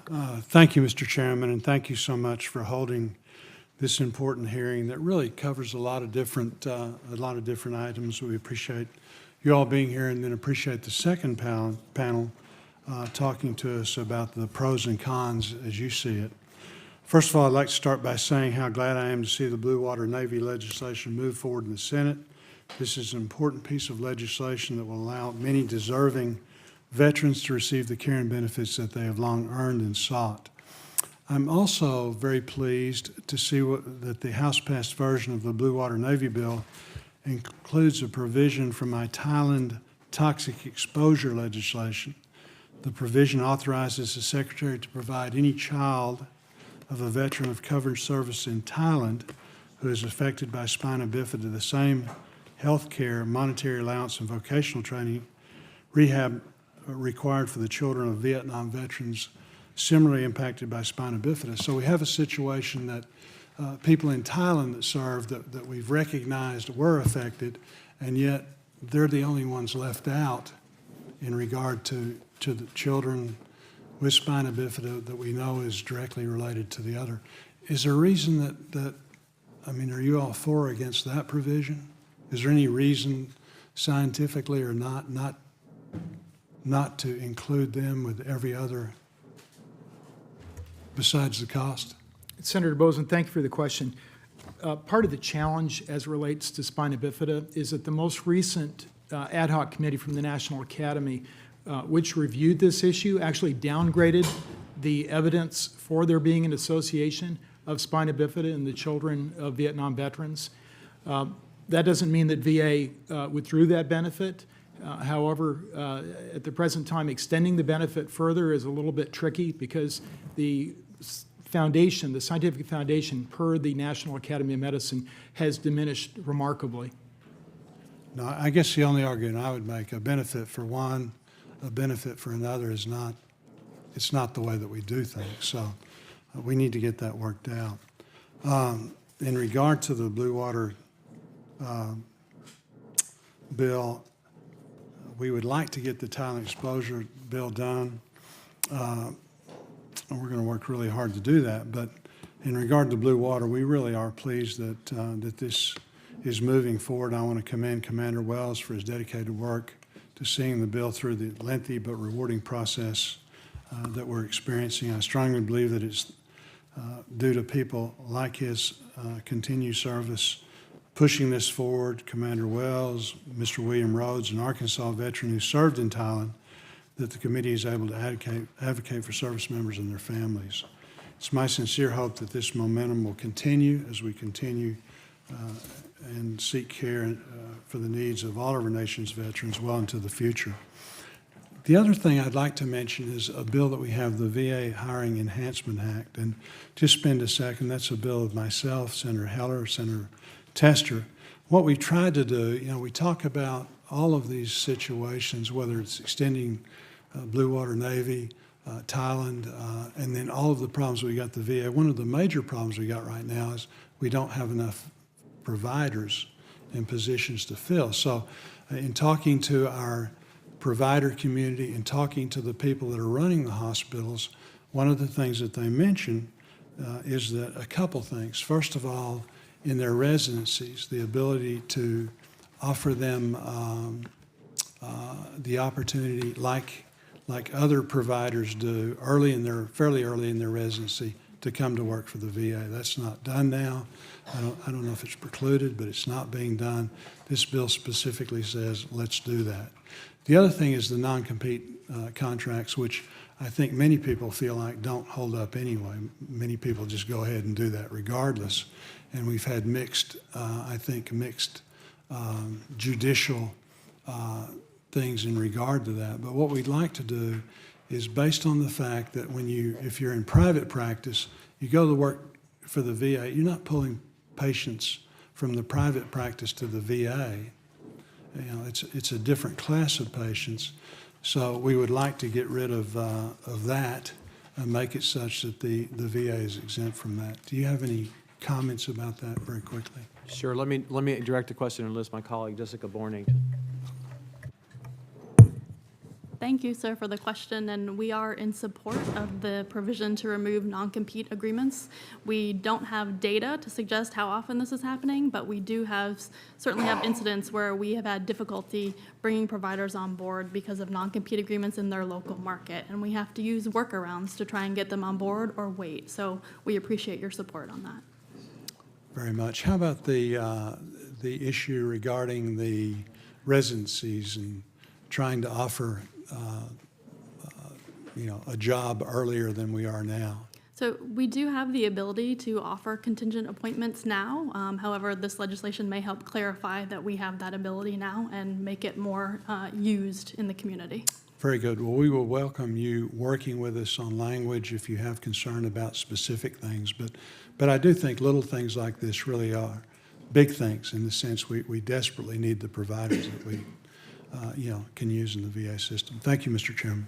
Thank you, Mr. Chairman, and thank you so much for holding this important hearing that really covers a lot of different items. We appreciate you all being here, and then appreciate the second panel talking to us about the pros and cons as you see it. First of all, I'd like to start by saying how glad I am to see the Blue Water Navy legislation move forward in the Senate. This is an important piece of legislation that will allow many deserving veterans to receive the care and benefits that they have long earned and sought. I'm also very pleased to see that the House-passed version of the Blue Water Navy bill includes a provision from my Thailand toxic exposure legislation. The provision authorizes the Secretary to provide any child of a veteran of covered service in Thailand who is affected by spina bifida the same health care, monetary allowance, and vocational training rehab required for the children of Vietnam veterans similarly impacted by spina bifida. So we have a situation that people in Thailand that served that we've recognized were affected, and yet they're the only ones left out in regard to the children with spina bifida that we know is directly related to the other. Is there a reason are you all for or against that provision? Is there any reason scientifically or not to include them with every other besides the cost? Senator Boozman, thank you for the question. Part of the challenge as it relates to spina bifida is that the most recent ad hoc committee from the National Academy, which reviewed this issue, actually downgraded the evidence for there being an association of spina bifida in the children of Vietnam veterans. That doesn't mean that VA withdrew that benefit. However, at the present time, extending the benefit further is a little bit tricky because the foundation, the scientific foundation per the National Academy of Medicine has diminished remarkably. No, I guess the only argument I would make, a benefit for one, a benefit for another it's not the way that we do things. So we need to get that worked out. In regard to the Blue Water bill, we would like to get the Thailand exposure bill done. And we're going to work really hard to do that. But in regard to Blue Water, we really are pleased that this is moving forward. I want to commend Commander Wells for his dedicated work to seeing the bill through the lengthy but rewarding process that we're experiencing. I strongly believe that it's due to people like his continued service pushing this forward, Commander Wells, Mr. William Rhodes, an Arkansas veteran who served in Thailand, that the committee is able to advocate for service members and their families. It's my sincere hope that this momentum will continue as we continue and seek care for the needs of all of our nation's veterans well into the future. The other thing I'd like to mention is a bill that we have, the VA Hiring Enhancement Act, and just spend a second, that's a bill of myself, Senator Heller, Senator Tester. What we tried to do, we talk about all of these situations, whether it's extending Blue Water Navy, Thailand, and then all of the problems we got the VA. One of the major problems we got right now is we don't have enough providers in positions to fill. So in talking to our provider community and talking to the people that are running the hospitals, one of the things that they mention is that a couple things. First of all, in their residencies, the ability to offer them the opportunity like other providers do fairly early in their residency to come to work for the VA. That's not done now. I don't know if it's precluded, but it's not being done. This bill specifically says let's do that. The other thing is the non-compete contracts, which I think many people feel like don't hold up anyway. Many people just go ahead and do that regardless. And we've had mixed judicial things in regard to that. But what we'd like to do is based on the fact that if you're in private practice, you go to work for the VA, you're not pulling patients from the private practice to the VA. It's a different class of patients. So we would like to get rid of that and make it such that the VA is exempt from that. Do you have any comments about that very quickly? Sure. Let me direct a question and list my colleague Jessica Borning. Thank you, sir, for the question, and we are in support of the provision to remove non-compete agreements. We don't have data to suggest how often this is happening, but we do certainly have incidents where we have had difficulty bringing providers on board because of non-compete agreements in their local market, and we have to use workarounds to try and get them on board or wait. So we appreciate your support on that. Very much. How about the issue regarding the residencies and trying to offer, a job earlier than we are now? So we do have the ability to offer contingent appointments now. However, this legislation may help clarify that we have that ability now and make it more used in the community. Very good. Well, we will welcome you working with us on language if you have concern about specific things. But I do think little things like this really are big things in the sense we desperately need the providers that we can use in the VA system. Thank you, Mr. Chairman.